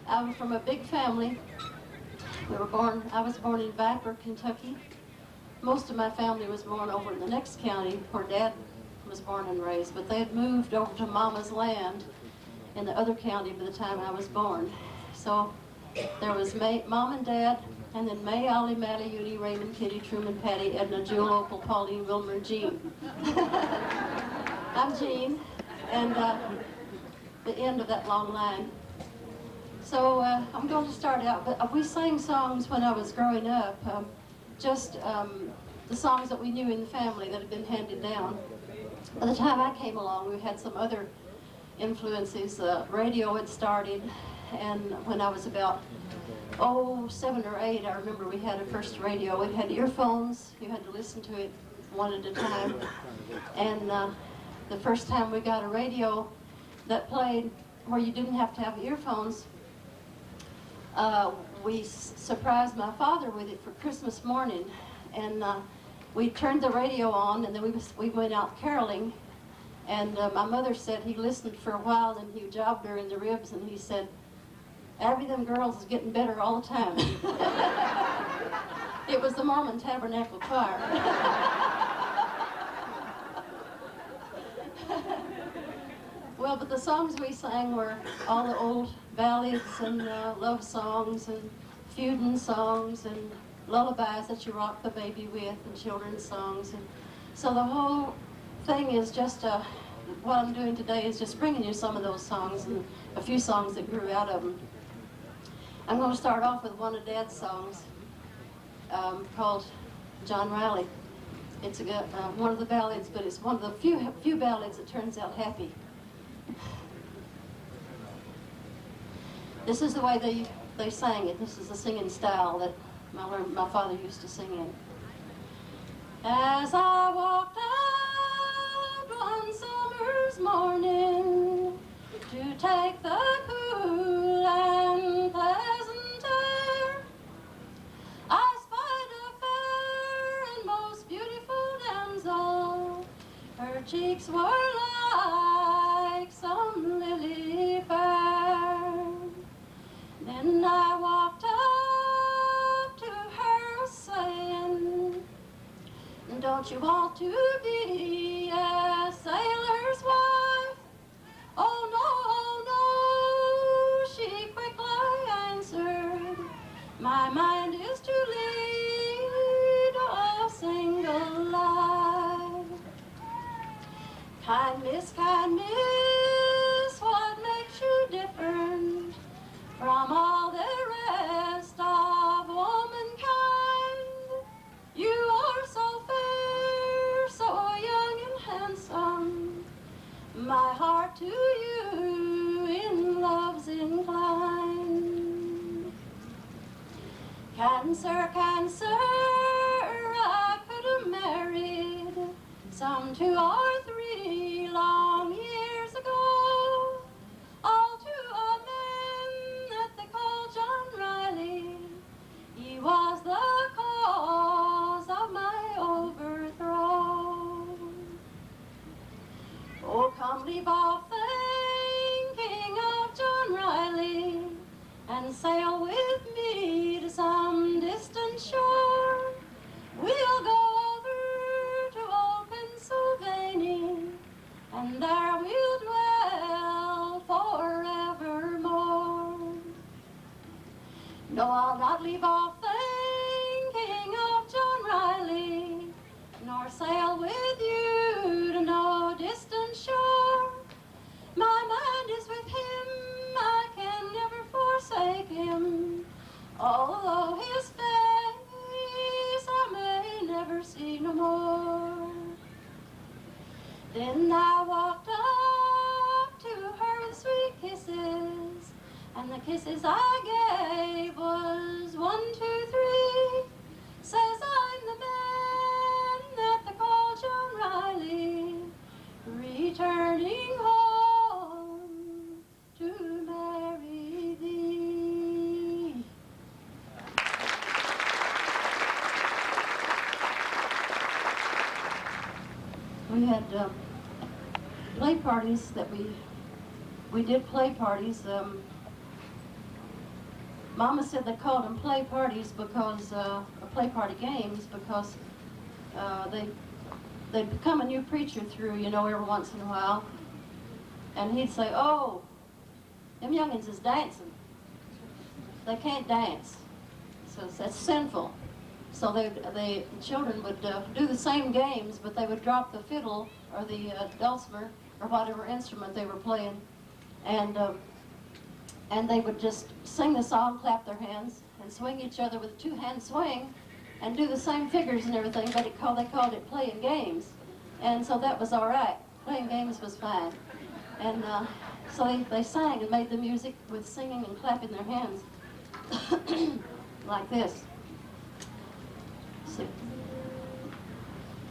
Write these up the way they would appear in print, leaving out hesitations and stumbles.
I'm from a big family. I was born in Backer, Kentucky. Most of my family was born over in the next county where Dad was born and raised, but they had moved over to Mama's land in the other county by the time I was born. So there was Mom and Dad, and then May, Ollie, Mally, Udi, Raymond, Kitty, Truman, Patty, Edna, Jewel, Opal, Pauline, Wilmer, and Jean. I'm Jean, and the end of that long line. So I'm going to start out, but we sang songs when I was growing up, just the songs that we knew in the family that had been handed down. By the time I came along, we had some other influences. Radio had started, and when I was about 7 or 8, I remember we had a first radio. We had earphones. You had to listen to it one at a time. And the first time we got a radio that played where you didn't have to have earphones, we surprised my father with it for Christmas morning. And we turned the radio on, and then we went out caroling. And my mother said he listened for a while, and he jobbed her in the ribs, and he said, "Abby, them girls is getting better all the time." It was the Mormon Tabernacle Choir. Well, but the songs we sang were all the old ballads and love songs and feuding songs and lullabies that you rock the baby with and children's songs. And so the whole thing is just, what I'm doing today is just bringing you some of those songs and a few songs that grew out of them. I'm going to start off with one of Dad's songs called John Riley. It's one of the ballads, but it's one of the few ballads that turns out happy. This is the way they sang it. This is the singing style that my father used to sing in. As I walked out one summer's morning to take the cool and pleasant air, I spied a fair and most beautiful damsel. Her cheeks were like some lily fair. Then I walked up to her saying, "Don't you want to be a sailor's wife?" "Oh no, no," she quickly answered, "my mind is to lead a single life." Kind miss, what makes you different from all the rest of womankind? You are so fair, so young and handsome, my heart to you in love's inclined. Cancer, I could have married some 2 or 3 long years ago, all to a man that they call John Riley. He was the cause of my overthrow. Oh, come leave off thinking of John Riley and sail with me to some distant shore. We'll go over to old Pennsylvania, and there we'll dwell forevermore. No, I'll not leave off thinking of John Riley, nor sail with you to no distant shore. My mind is with him, I can never forsake him, although his face I may never see no more. Then I walked up to her with sweet kisses, and the kisses I gave was 1, 2, 3. Says I'm the man that they call John Riley, returning home to marry thee. We had play parties that we did play parties. Mama said they called them play parties because, or play party games because they'd come a new preacher through, you know, every once in a while. And he'd say, oh, them youngins is dancing. They can't dance. So that's sinful. So the children would do the same games, but they would drop the fiddle or the dulcimer or whatever instrument they were playing, and they would just sing the song, clap their hands, and swing each other with a two-hand swing, and do the same figures and everything. But they called it playing games, and so that was all right. Playing games was fine, and so they sang and made the music with singing and clapping their hands like this. See.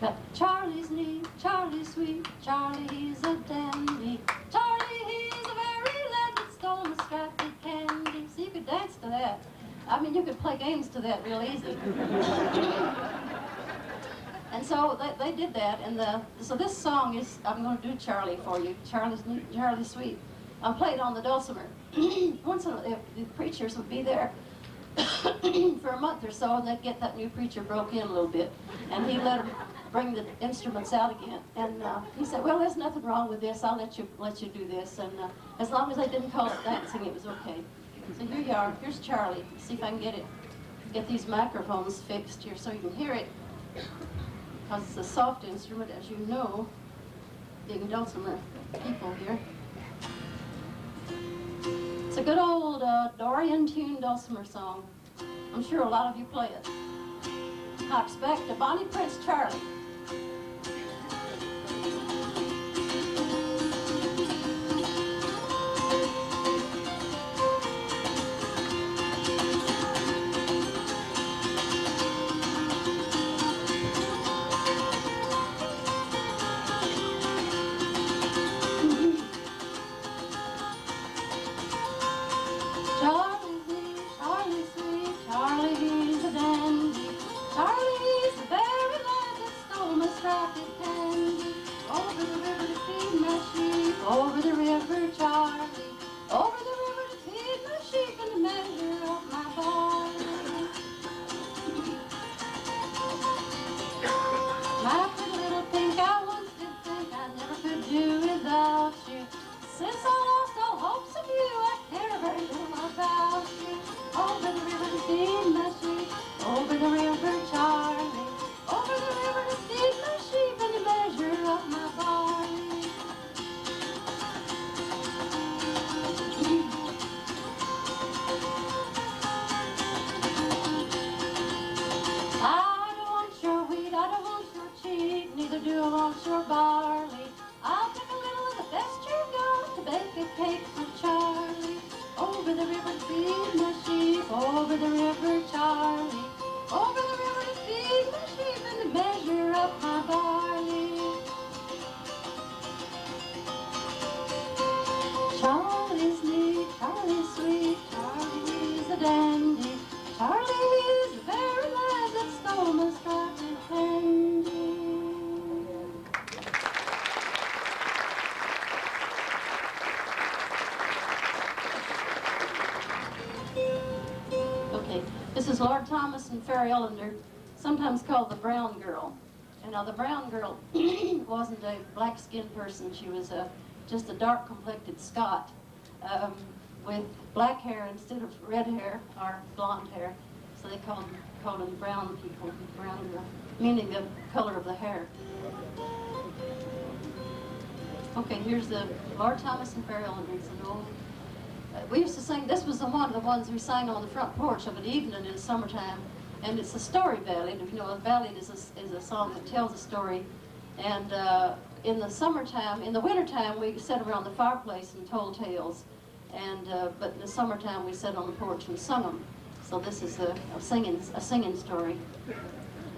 Got Charlie's neat, Charlie's sweet, Charlie's a dandy. Charlie, he's a very lad that stole my scrappy candy. So you could dance to that. I mean, you could play games to that real easy. And so they did that, and so this song is, I'm going to do Charlie for you, Charlie's neat, Charlie's sweet. I'll play it on the dulcimer. Once in a while, the preachers would be there for a month or so, and they'd get that new preacher broke in a little bit, and he'd let them bring the instruments out again. And he said, well, there's nothing wrong with this. I'll let you do this. And as long as they didn't call it dancing, it was okay. So here you are. Here's Charlie. See if I can get these microphones fixed here so you can hear it, because it's a soft instrument, as you know, being Dulcimer people here. It's a good old Dorian tune dulcimer song. I'm sure a lot of you play it. I expect a Bonnie Prince Charlie. Over the river, Charlie, over the river to feed my sheep and to measure up my barley. My pretty little pink, I once did think I never could do without you. Since I lost all hopes of you, I care very little about you. Over the river to feed my sheep, over the river, Charlie, over the river to feed my sheep and to measure up my barley. Do I want your barley? I'll pick a little of the best you got to bake a cake for Charlie. Over the river to feed my sheep, over the river, Charlie, over the river to feed my sheep and to measure up my barley. Charlie's neat, Charlie's sweet, Charlie's a dandy. Charlie's the very lad that stole my scrappy candy. This is Lord Thomas and Fairy Ellender, sometimes called the Brown Girl. And now the Brown Girl wasn't a black-skinned person. She was just a dark-complected Scot with black hair instead of red hair or blonde hair. So they called them brown people, brown girl, meaning the color of the hair. Okay, here's the Lord Thomas and Fairy Ellender. It's an old. We used to sing, this was one of the ones we sang on the front porch of an evening in the summertime, and it's a story ballad. If you know, a ballad is a song that tells a story, and in the summertime, in the wintertime, we sat around the fireplace and told tales, and but in the summertime we sat on the porch and sung them. So this is a singing story,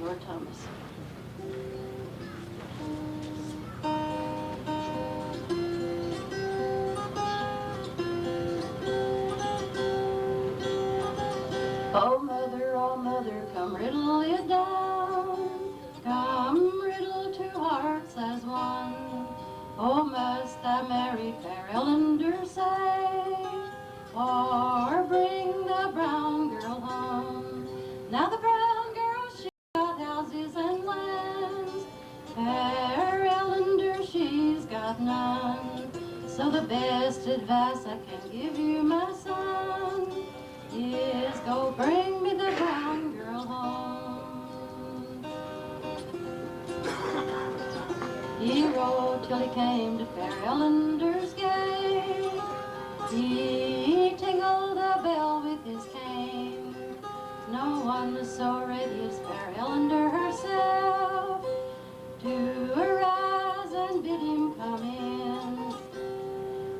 Lord Thomas. Oh mother, come riddle it down. Come riddle two hearts as one. Oh, must I marry fair Ellender, say, or bring the brown So the best advice I can give you, my son, is go bring me the brown girl home. He rode till he came to Fair Ellender's gate. He tingled a bell with his cane. No one was so ready as Fair Ellender herself to arise and bid him come in.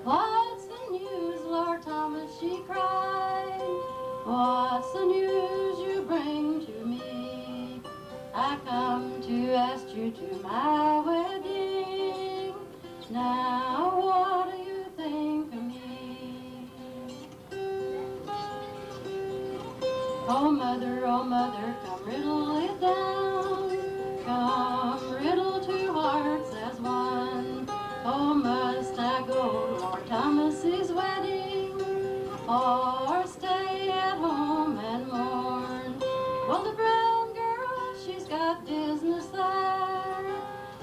What's the news, Lord Thomas, she cried. What's the news you bring to me? I come to ask you to my wedding. Now what do you think of me? Oh mother, come riddle it down. Come riddle two hearts as one. Oh, must I go to Lord Thomas's wedding, or stay at home and mourn? Well, the brown girl, she's got business there,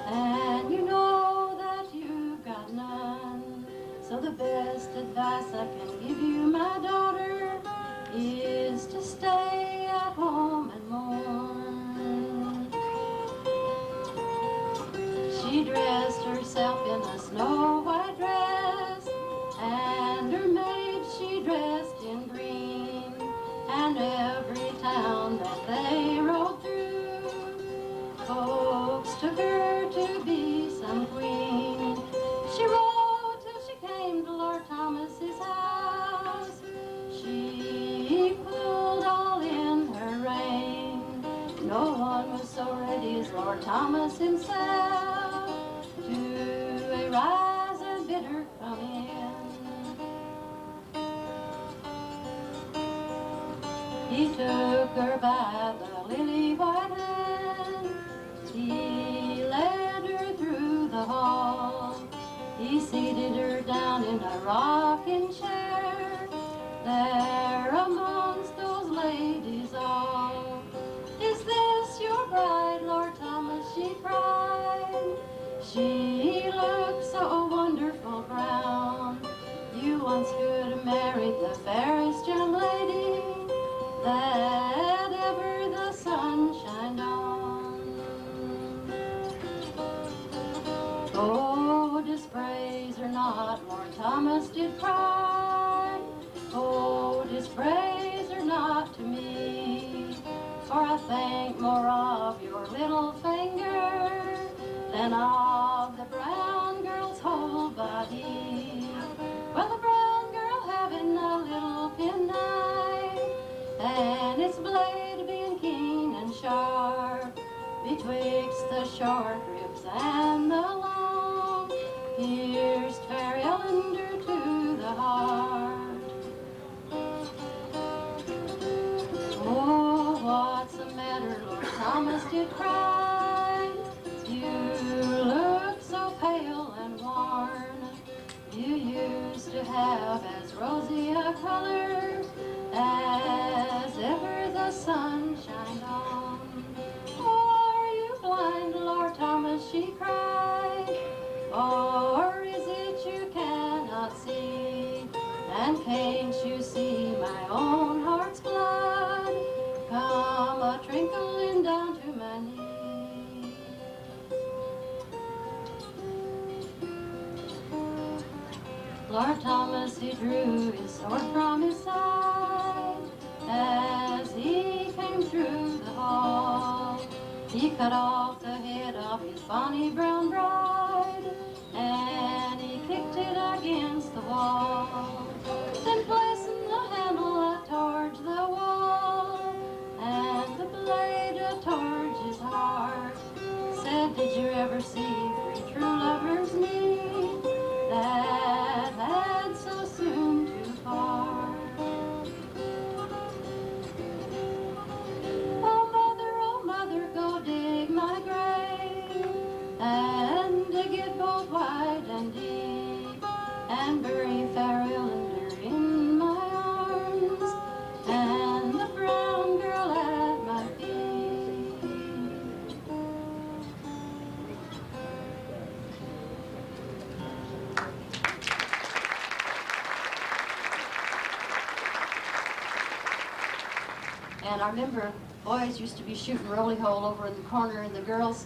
and you know that you've got none. So the best advice I can give you, my daughter, is to stay at home and mourn. She dressed herself in a snow-white dress, and her maid she dressed in green. And every town that they rode through, folks took her to be some queen. She rode till she came to Lord Thomas's house. She pulled all in her rein. No one was so ready as Lord Thomas himself to arise and bid her come in. He took her by the lily white hand. He led her through the hall. He seated her down in a rocking chair, there amongst those ladies all. Is this your bride, Lord Thomas, she cried. She looked so wonderful brown. You once could have married the fairest young lady that ever the sun shined on. Oh, dispraise her not, Lord Thomas did cry. Oh, dispraise her not to me, for I think more of your little finger than of the brown girl's whole body. Well, the brown girl having a little penknife, and its blade being keen and sharp, betwixt the short ribs and the long, pierced Fair Ellender to the heart. Oh, what's the matter, Lord Thomas did cry. You look so pale and worn. You used to have as rosy a color as ever the sun shined on. Oh, are you blind, Lord Thomas, she cried, or is it you cannot see? And can't you see my own heart's blood come a-trinkling down to my knee? Lord Thomas, he drew his sword from his side as he came through the hall. He cut off the head of his bonny brown bride, and he kicked it against the wall. Then placing the handle towards the wall, and the blade towards his heart, said, did you ever see three true lovers meet that had so soon to part? Oh mother, go dig my grave, and dig it both wide and deep, and bury Fair Ellender in my arms, and the brown girl at my feet. And I remember boys used to be shooting roly hole over in the corner, and the girls,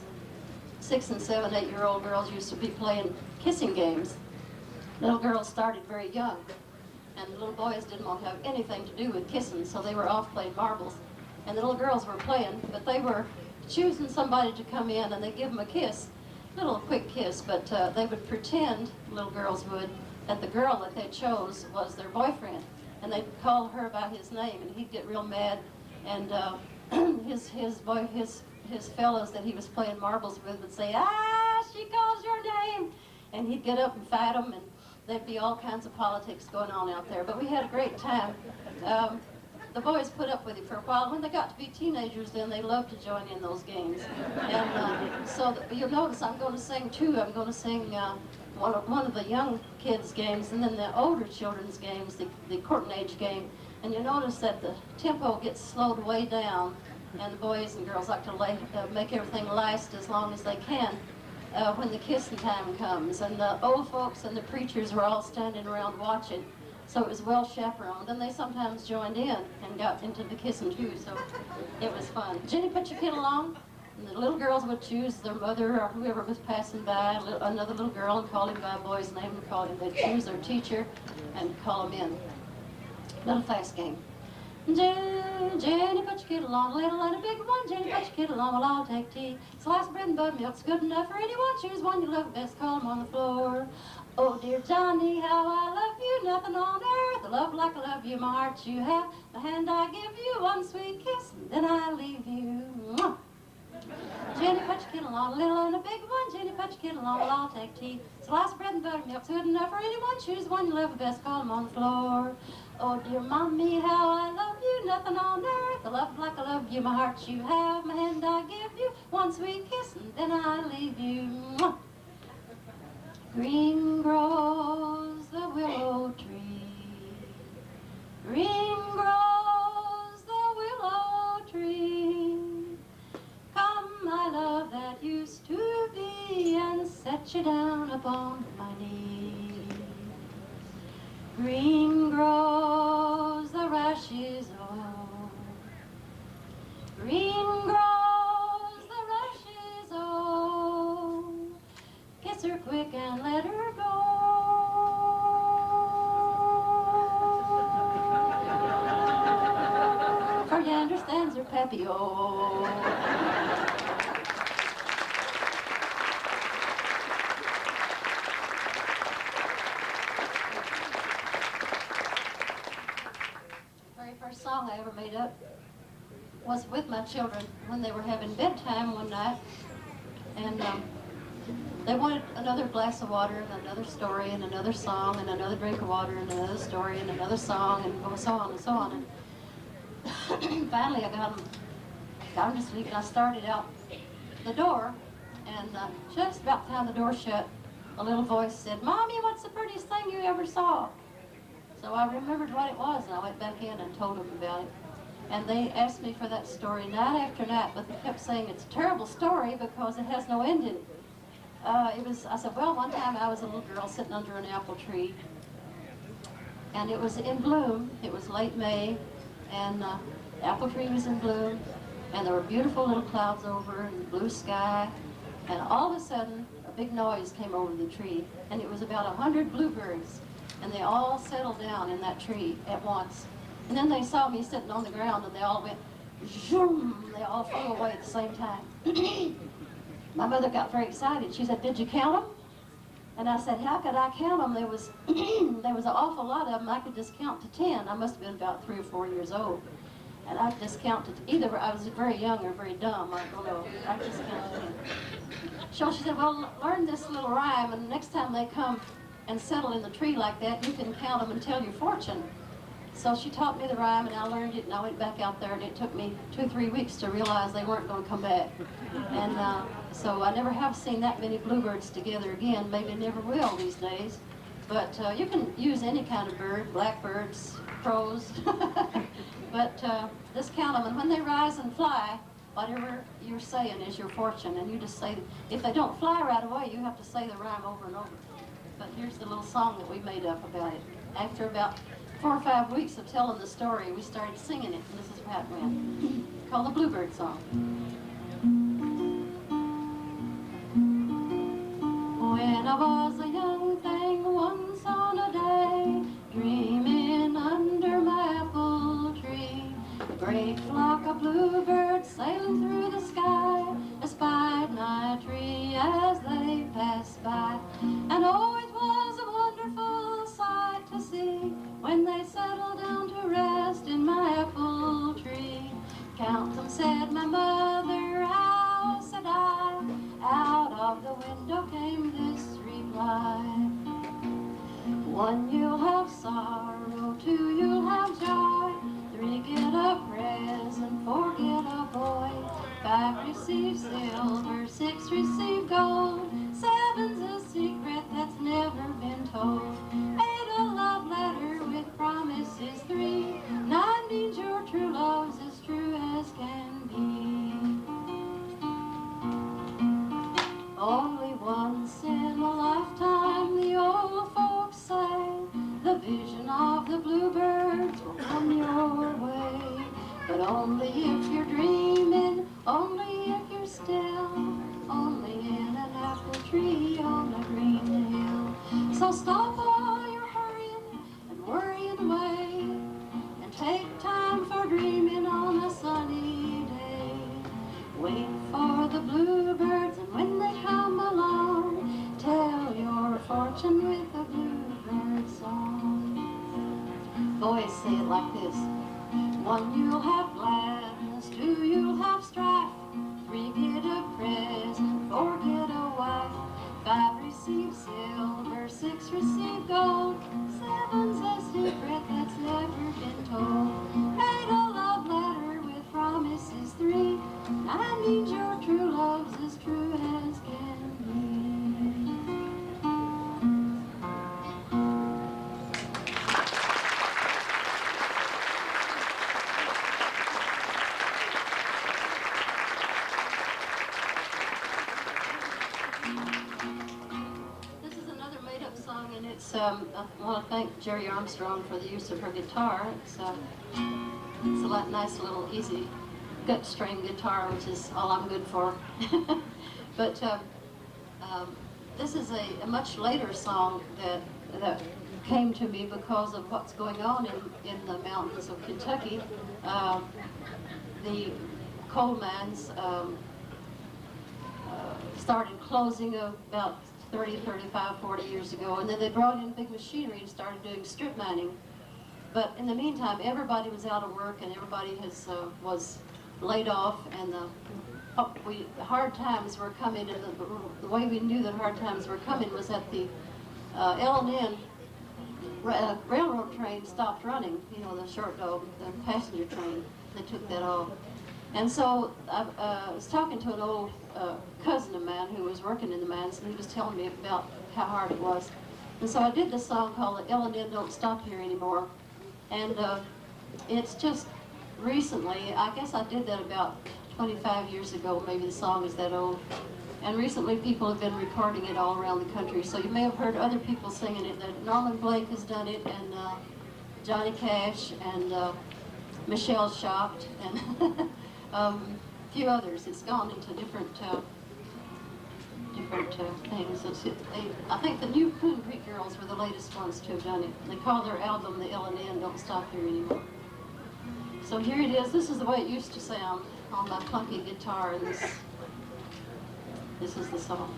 6 and 7, 8-year-old girls, used to be playing kissing games. Little girls started very young, and the little boys didn't want to have anything to do with kissing, so they were off playing marbles. And the little girls were playing, but they were choosing somebody to come in, and they'd give them a kiss, a little quick kiss, but they would pretend, little girls would, that the girl that they chose was their boyfriend. And they'd call her by his name, and he'd get real mad, and his fellows that he was playing marbles with would say, "Ah, she calls your name," and he'd get up and fight them, and there'd be all kinds of politics going on out there. But we had a great time. The boys put up with it for a while. When they got to be teenagers, then they loved to join in those games. And so you'll notice I'm going to sing two. I'm going to sing one of the young kids' games, and then the older children's games, the courting age game. And you'll notice that the tempo gets slowed way down, and the boys and girls like to make everything last as long as they can when the kissing time comes. And the old folks and the preachers were all standing around watching, so it was well chaperoned. And they sometimes joined in and got into the kissing too, so it was fun. Jenny, put your kid along. And the little girls would choose their mother or whoever was passing by, another little girl, and call him by a boy's name and call him. They'd choose their teacher and call him in. Little fast game. Jenny, put your kid along, a little and a big one. Jenny, put your kid along, well, I'll take tea. Slice of bread and butter, milk's good enough for anyone. Choose one you love best, call him on the floor. Oh, dear Johnny, how I love you, nothing on earth. I love like I love you, my heart you have. The hand I give you, one sweet kiss, and then I leave you. Mwah. Jenny, put your kid along, a little and a big one. Jenny, put your kid along, well, I'll take tea. Slice of bread and butter, milk's good enough for anyone. Choose one you love the best, call him on the floor. Oh, dear mommy, how I love you, nothing on earth. I love like I love you, my heart you have. My hand I give you, one sweet kiss, and then I leave you. Mwah. Green grows the willow tree. Green grows the willow tree. Come, my love that used to be, and set you down upon my knee. Green grows the rashes, oh. Green grows the rashes, oh. Kiss her quick and let her go. For you understands her pappy, oh. First song I ever made up was with my children when they were having bedtime one night, and they wanted another glass of water and another story and another song and another drink of water and another story and another song and so on and so on. And finally I got them to sleep, and I started out the door, and just about the time the door shut, a little voice said, "Mommy, what's the prettiest thing you ever saw?" So I remembered what it was, and I went back in and told them about it. And they asked me for that story night after night, but they kept saying it's a terrible story because it has no ending. I said, well, one time I was a little girl sitting under an apple tree, and it was in bloom. It was late May, and the apple tree was in bloom, and there were beautiful little clouds over and blue sky, and all of a sudden a big noise came over the tree, and it was about 100 bluebirds. And they all settled down in that tree at once. And then they saw me sitting on the ground, and they all went, zoom, they all flew away at the same time. My mother got very excited. She said, "Did you count them?" And I said, "How could I count them? There was an awful lot of them. I could just count to 10. I must have been about 3 or 4 years old. And I just counted, either I was very young or very dumb, I don't know. I just counted 10. So she said, "Well, learn this little rhyme, and next time they come and settle in the tree like that, you can count them and tell your fortune." So she taught me the rhyme, and I learned it, and I went back out there, and it took me 2 or 3 weeks to realize they weren't going to come back. And so I never have seen that many bluebirds together again. Maybe never will these days. But you can use any kind of bird, blackbirds, crows. But just count them, and when they rise and fly, whatever you're saying is your fortune. And you just say, if they don't fly right away, you have to say the rhyme over and over. But here's the little song that we made up about it. After about 4 or 5 weeks of telling the story, we started singing it, and this is how it went. It's called the Bluebird Song. When I was a young thing, once on a day, dreaming under my apple tree, a great flock of bluebirds sailing through the sky espied my tree as they passed by. And oh, it was a wonderful sight to see when they settled down to rest in my apple tree. Count them, said my mother, how, said I. Out of the window came this reply. 1, you'll have sorrow. 2, you'll have joy. 3, get a present. 4, get a boy. 5, receive silver. 6, receive gold. 7's a secret that's never been told. 8, a love letter with promises 3. 9 means your true love's as true as can be. Only once in a lifetime, the old folks say, the vision of the bluebirds will come your way. But only if you're dreaming, only if you're still, only in an apple tree on a green hill. So stop all your hurrying and worrying away, and take time for dreaming on a sunny day. Wait for the bluebirds, and when they come along, tell your fortune with a bluebird song. Boys say it like this. 1, you'll have gladness. 2, you'll have strife. 3, get a present. 4, get a wife. 5, receive silver. 6, receive gold. 7's a secret that's never been told. 8, a love letter with promises 3. 9 means your true love's as true as can be. This is another made-up song, and it's, I want to thank Jerry Armstrong for the use of her guitar. It's a nice little easy gut string guitar, which is all I'm good for. But this is a much later song that came to me because of what's going on in the mountains of Kentucky. The coal mines started closing about 30, 35, 40 years ago, and then they brought in big machinery and started doing strip mining. But in the meantime, everybody was out of work, and everybody was laid off, and the hard times were coming, and the way we knew that hard times were coming was that the L&N railroad train stopped running, you know, the passenger train. They took that off. And so I was talking to an old cousin of mine who was working in the mines, and he was telling me about how hard it was. And so I did this song called L&N Don't Stop Here Anymore. And it's just recently, I guess I did that about 25 years ago, maybe the song is that old. And recently people have been recording it all around the country. So you may have heard other people singing it. Norman Blake has done it, and Johnny Cash, and Michelle Shocked, and a few others. It's gone into different things. I think the new Coon Creek Girls were the latest ones to have done it. They call their album the L&N Don't Stop Here Anymore. So here it is. This is the way it used to sound on my clunky guitar, and this is the song.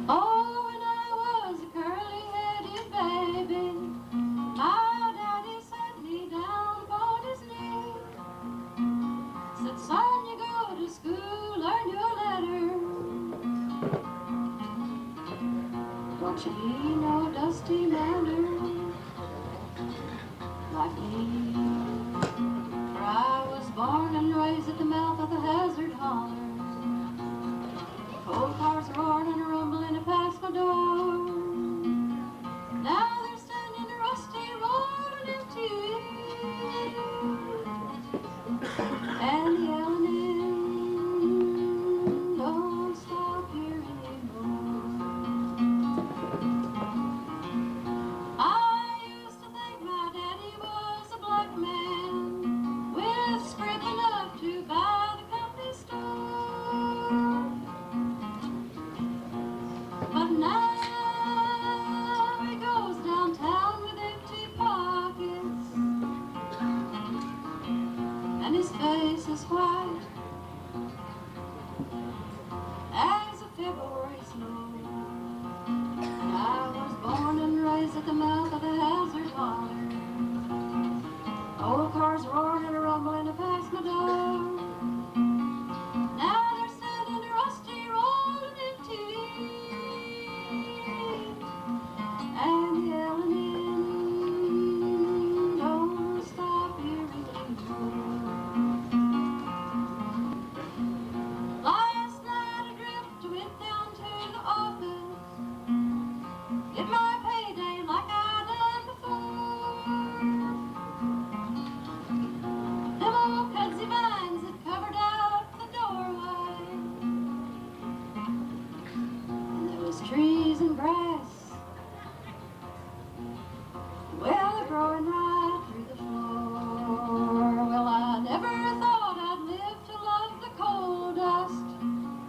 Oh, when I was a curly-headed baby, my daddy set me down upon his knee. Said, son, you go to school, learn your letter. Don't you be no dusty manner like me. For I was born and raised at the mouth of the Hazard Holler. Coal cars roaring and rumbling past my door. Now they're standing rusty, rolling empty. And the L&N don't stop here anymore. face as white as a February snow. I was born and raised at the mouth of the Hazard Holler. Old cars roaring and rumbling past my door. Now they're standing rusty, rolling empty, and yelling in, don't stop here anymore. Last night I drift went down to the office, did my payday like I done before. Them old cudsy vines that covered out the doorway, and there was trees and grass, well, they're growing right through the floor. Well, I never thought I'd live to love the coal dust,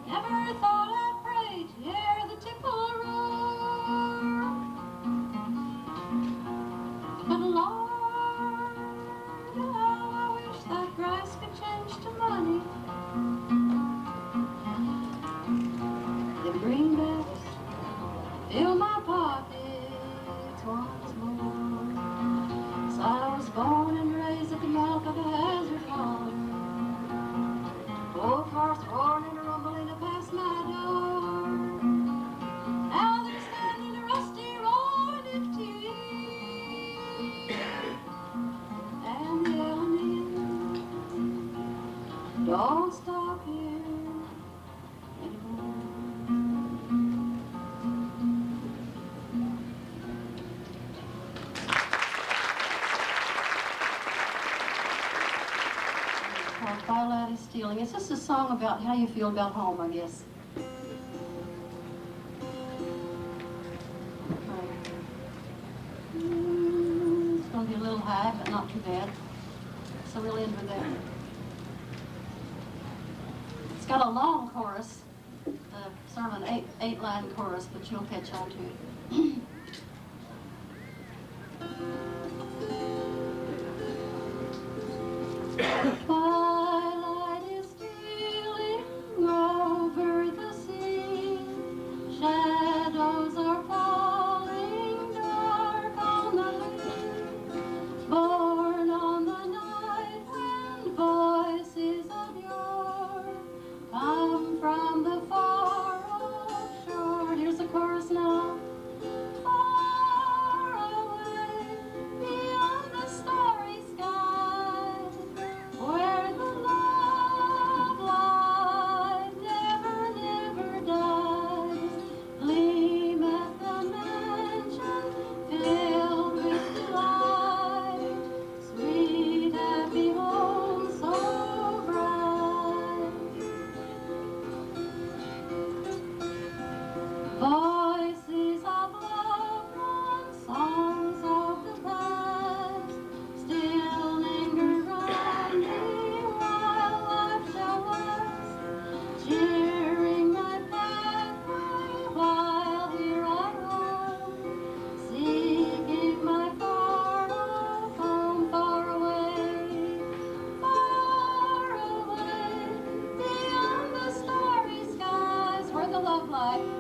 never thought I'd pray to hear the tipple roar. But Lord, how I wish that grass could change to money. The greenbacks fill my pockets once more. So I was born and raised at the mouth of a Hazard Holler. Old cars roaring and rumbling past my door. Now they're standing rusty, roaring empty, and yelling in, don't stop here anymore. Called Twilight is Stealing. It's just a song about how you feel about home, I guess. It's going to be a little high, but not too bad. So we'll end with that. It's got a long chorus, sort of an eight-line chorus, but you'll catch on to it. Twilight is stealing over the sea. Shadows are falling dark on the lea. Born on the night when voices of yore come from the far off shore. Here's the chorus now. Far away beyond the starry sky, where the love light never, never dies, gleam at the mansion filled with delight, sweet happy home so bright. Voices of loved ones, songs of the past, still linger round me while life shall last, cheering my pathway while here I roam, seeking my far off home, far away beyond the starry skies, where the love light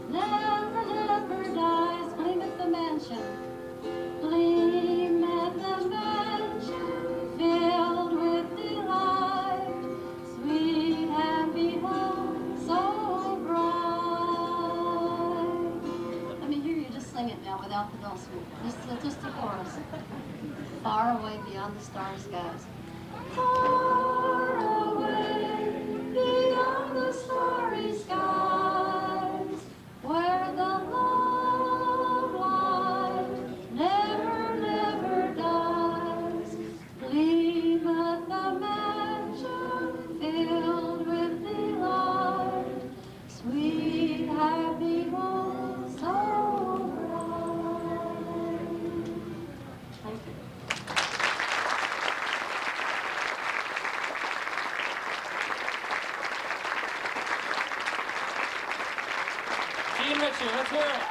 never, never dies, gleam at the mansion, gleam at the mansion, filled with delight, sweet happy home so bright. Let me hear you just sing it now without the dulcimer, just the chorus. Far away beyond the starry skies. Far away beyond the starry skies, where the love light never, never dies, gleam at the mansion filled with delight, sweet happy home so bright. Thank you. Ritchie, let's hear it.